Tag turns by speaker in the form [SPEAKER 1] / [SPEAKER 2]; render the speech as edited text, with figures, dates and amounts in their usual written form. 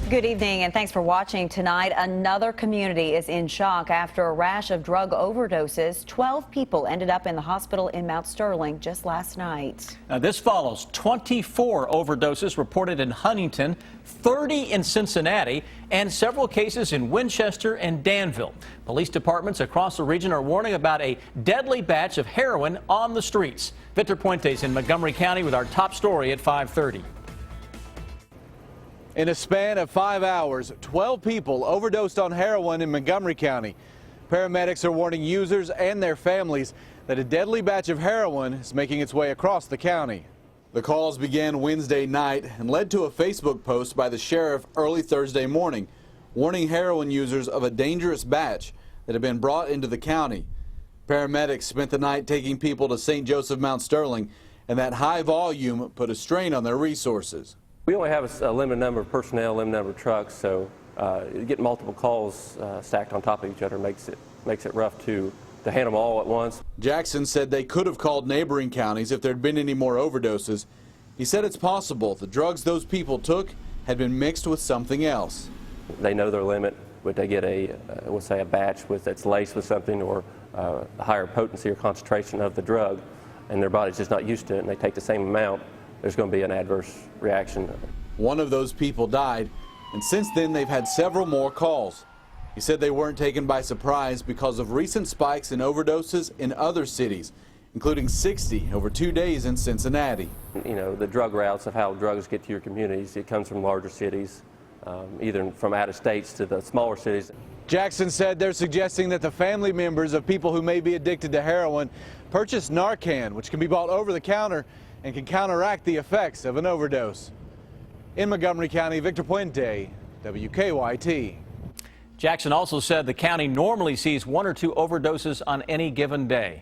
[SPEAKER 1] Good evening and thanks for watching tonight. Another community is in shock after a rash of drug overdoses. 12 people ended up in the hospital in Mount Sterling just last night.
[SPEAKER 2] Now, this follows 24 overdoses reported in Huntington, 30 in Cincinnati, and several cases in Winchester and Danville. Police departments across the region are warning about a deadly batch of heroin on the streets. Victor Puentes in Montgomery County with our top story at 5:30.
[SPEAKER 3] In a span of 5 hours, 12 people overdosed on heroin in Montgomery County. Paramedics are warning users and their families that a deadly batch of heroin is making its way across the county. The calls began Wednesday night and led to a Facebook post by the sheriff early Thursday morning, warning heroin users of a dangerous batch that had been brought into the county. Paramedics spent the night taking people to St. Joseph Mount Sterling, and that high volume put a strain on their resources.
[SPEAKER 4] We only have a limited number of personnel, limited number of trucks, so getting multiple calls stacked on top of each other makes it rough to handle them all at once.
[SPEAKER 3] Jackson said they could have called neighboring counties if there had been any more overdoses. He said it's possible the drugs those people took had been mixed with something else.
[SPEAKER 4] They know their limit, but they get we'll say a batch that's laced with something or a higher potency or concentration of the drug, and their body's just not used to it, and they take the same amount. There's going to be an adverse reaction.
[SPEAKER 3] One of those people died, and since then they've had several more calls. He said they weren't taken by surprise because of recent spikes in overdoses in other cities, including 60 over 2 days in Cincinnati.
[SPEAKER 4] You know, the drug routes of how drugs get to your communities, it comes from larger cities, either from out of states to the smaller cities.
[SPEAKER 3] Jackson said they're suggesting that the family members of people who may be addicted to heroin purchase Narcan, which can be bought over the counter and can counteract the effects of an overdose. In Montgomery County, Victor Puente, WKYT.
[SPEAKER 2] Jackson also said the county normally sees 1 or 2 overdoses on any given day.